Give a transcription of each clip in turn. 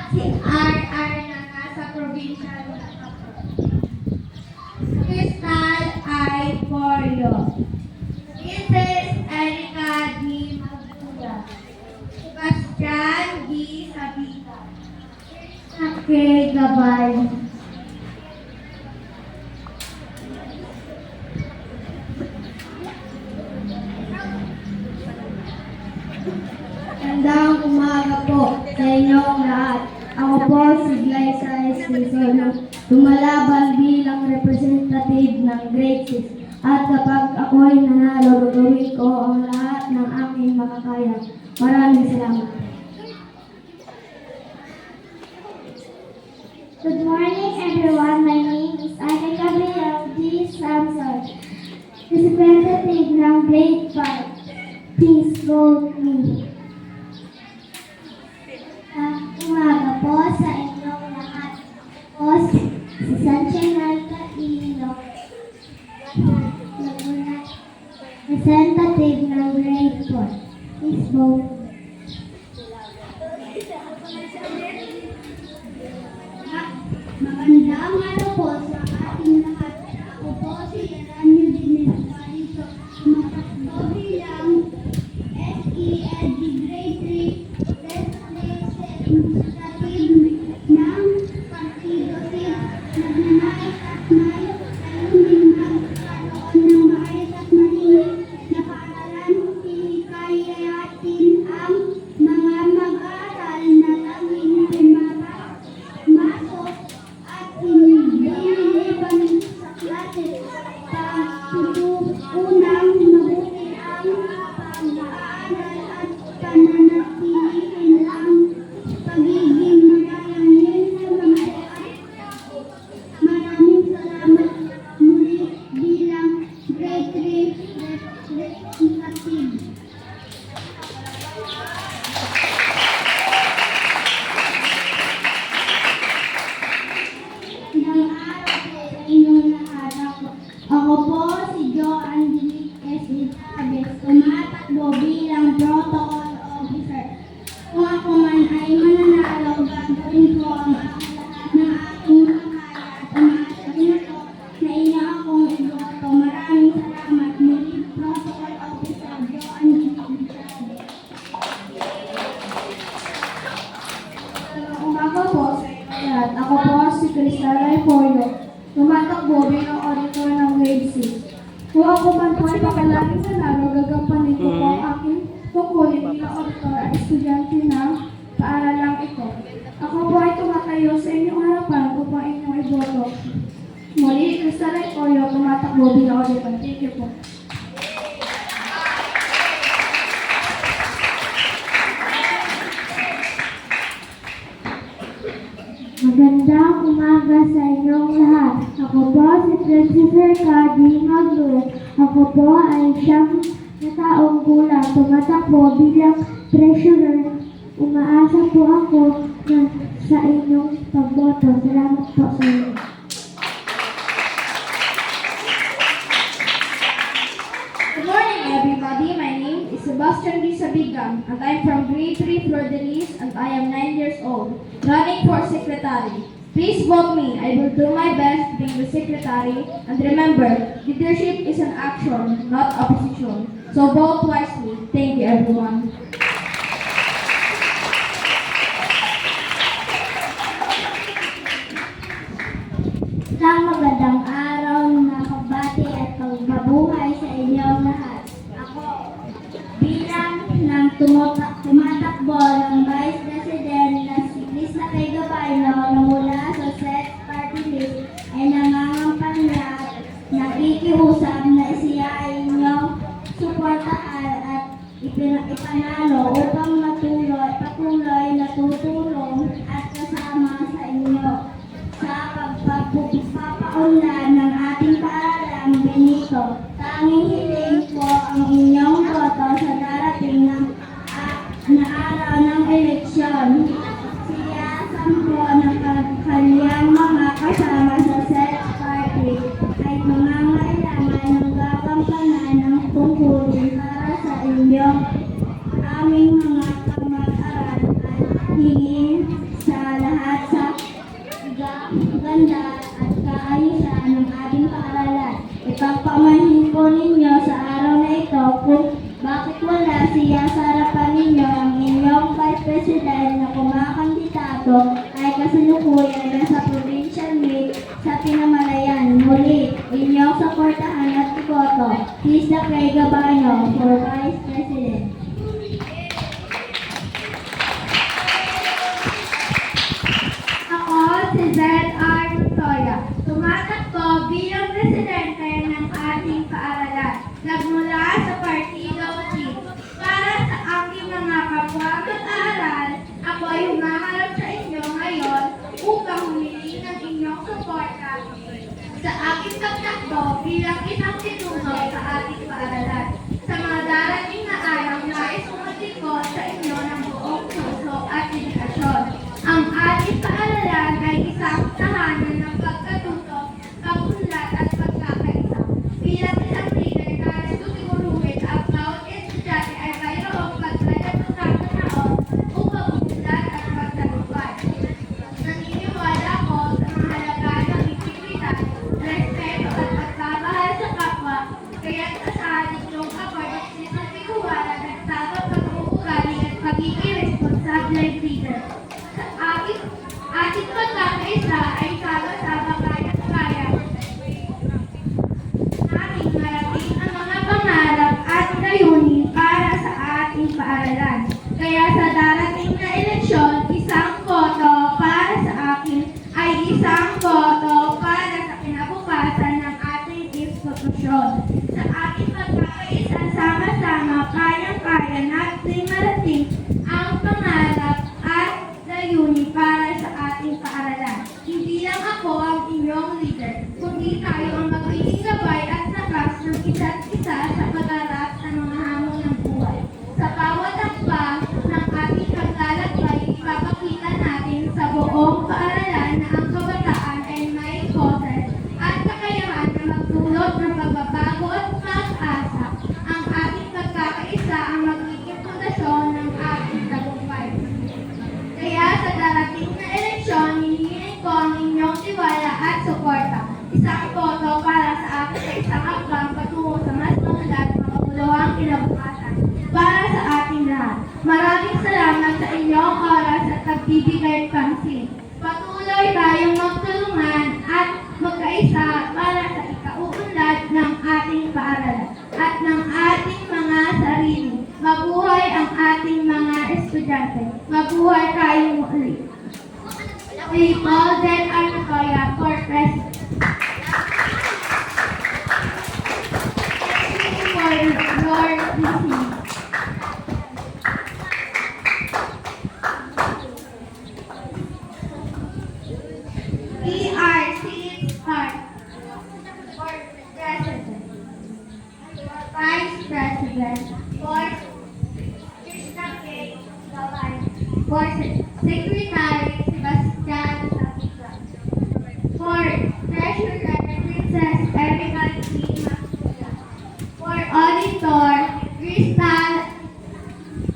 Si R.R. na nasa probinsya ng Crystal I. Porio. Princess Erica D. Magduya. Sebastian D. Sabina. K. Gabay. Magandang umaga po sa inyong lahat. Ako po si Glyza Esquizolo, lumalaban bilang representative ng Grade 6. At kapag ako'y nanalo, gagawin ko ang lahat ng aking makakaya. Maraming salamat. Good morning everyone. My name is Ana Gabriel D. Samson, representative ng Grade 5. Please vote me. Umaga po sa inyong lahat. Po si Sanchenan Catino, representative ng Grade 4. Please vote. Magandang araw po sa ating lahat. Ako po si Yaranyo Dines Marito, tumatakbo bilang SELD Grade 3 representative ng Partido 6. Nagnanais at mayo ayunin magkaroon ng maayos at malinis na paaralan. Hihikayatin ang mga mag-aaral na laging pumasok at hindi niliban sa klase. Unang mabuti ang pag-aaral at pananatilihin ang pagiging magalang sa mga maraming salamat muli bilang Grade 3 representative. Ng araw po sa inyong lahat. Ako po si Jo Angelique S. Chavez, tumatakbo bilang protocol officer. Kung ako man ay mananalo, gagawin ko ang lahat ng aking makakaya at umaasa na po na inyo akong iboto. Maraming salamat muli, protocol officer Jo Angelique Chavez. Umaga po sa inyo lahat. Ako po si Crystal I. Porio, tumatakbo bilang auditor ng Grade 6. Kung ako man po ay pakalaging nanalo, gagampanin ko po ang aking tungkulin bilang auditor at estudyante ng paaralang ito. Ako po ay tumatayo sa inyong harapan upang inyong iboto. Muli, Crystal I. Porio, tumatakbo bilang auditor. Thank you po. Magandang umaga sa inyong lahat. Ako po si Princess Kadi Magduya. Ako po ay siyang na taong gulang, tumatakbo bilang treasurer. Umaasa po ako na sa inyong pagboto. Salamat po sa inyo. Good morning, everybody. My name is Sebastian D. Sabigam, and I am from Grade 3 Flor de Lis, and I am 9 years old, running for secretary. Please vote me. I will do my best being the secretary. And remember, leadership is an action, not opposition. So vote wisely. Thank you, everyone. Isang magandang araw na pagbati at pagbabuhay sa inyong lahat. Ako, bilang ng tumatakbo ng Vice President na si Lisa Kay Gabay na mula sa Set Party List, ay nangangampanya at nakikiusap na siya ay inyong suportahan at ipanalo upang patuloy na tutulong at kasama sa inyo sa pagpapaunlad ng ating paaralang Benito. Tanging hiling ko ang inyong boto sa darating na araw ng eleksyon. Siyasan po ng kanyang mga kasama sa Set Party ay mangangailangan ng gagampanan ng tungkulin para sa inyong aming mga pag-aral at hingin sa pagpapaganda at kaayusan ng ating paaralan. Ipagpamahin po ninyo sa araw na ito kung bakit wala siya sa harapan ninyo ang inyong Vice President na kumakandidato ay kasalukuyan na sa provincial meet sa Pinamalayan. Muli, inyong suportahan at iboto. Please the Craig Gabano for Vice President. Ako si Z.R. Montoya. Tumatakbo bilang presidente ng ating paaralan. Nagmula sa Partido Chief. Para sa aking mga kapwa mag-aaral, ako ay humaharap sa inyo ngayon upang humiling ng inyong suporta sa aking pagtakbo bilang isang pinuno sa ating paaralan. Sa mga darating na araw, nais umatin ko sa inyo ng buong puso at dedikasyon. Ang ating paaralan ay isang tahanan ng pagkatuto, pag-unlad at pagkakaisa. Bilang isang leader na siguruhin ang bawat estudyante ay mayroong pagkakataon upang umunlad at magtagumpay. Naniniwala ko sa mahalaga ng integridad, respeto at pagmamahal sa kapwa, kaya't asahan ninyong ako at sinasiguwala ng tamang pag-uugali at pagiging responsable leader. Sa ating pagkakaisa ay sama-sama kaya-kaya nating marating ang mga pangarap at layunin para sa ating paaralan. Kaya sa darating na eleksyon, isang boto para sa akin ay isang boto para sa kinabukasan ng ating institusyon. Sa ating pagkakaisa, sama-sama kayang-kaya natin marating ang pangarap at layunin para sa ating paaralan. Hindi lang ako ang inyong leader, kundi tayo ang magiging gabay at lakas ng isa't isa sa pag-arap ng mga hamon ng buhay. Sa bawat hakbang ng ating paglalakbay, ipapakita natin sa buong paaralan na ang kabataan ay may boses at kakayahan na magdulot ng pagbabago at pag-asa. Ang ating pagkakaisa ang magiging pundasyon ng ating tagumpay. Kaya sa darating na eleksyon, hinihiling ko ang inyong tiwala at suporta. Isang boto para sa akin sa isang hakbang patungo sa mas maunlad makabuluhang kinabukasan para sa ating lahat. Maraming salamat sa inyong oras at pagbibigay pansin. Patuloy tayong magtulungan at magkaisa para sa ikauunlad ng ating paaralan at ng ating mga sarili. Mabuhay ang ating mga estudyante. Mabuhay tayong muli. We call them Montoya for President. Thank you for your listening. PRC Park for President. Vice President for Krishna K. Gawai. For Secretary Sebastian Sapica. For Treasurer Princess Erica T. Makuya. For Auditor Crystal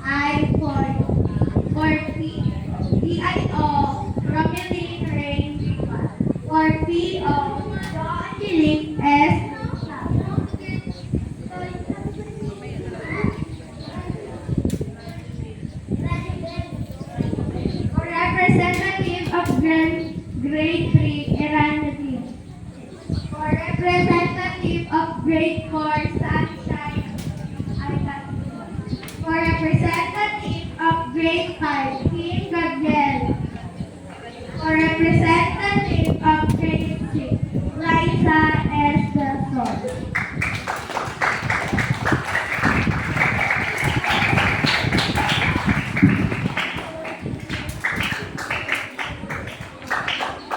I. Ford. For PIO Romeline Rain. For PO Angelique S. For Representative of Grade 3, Eranity. For Representative of Grade 4, Sunshine, Alcatraz. For Representative of Grade 5, King Gabriel. For Representative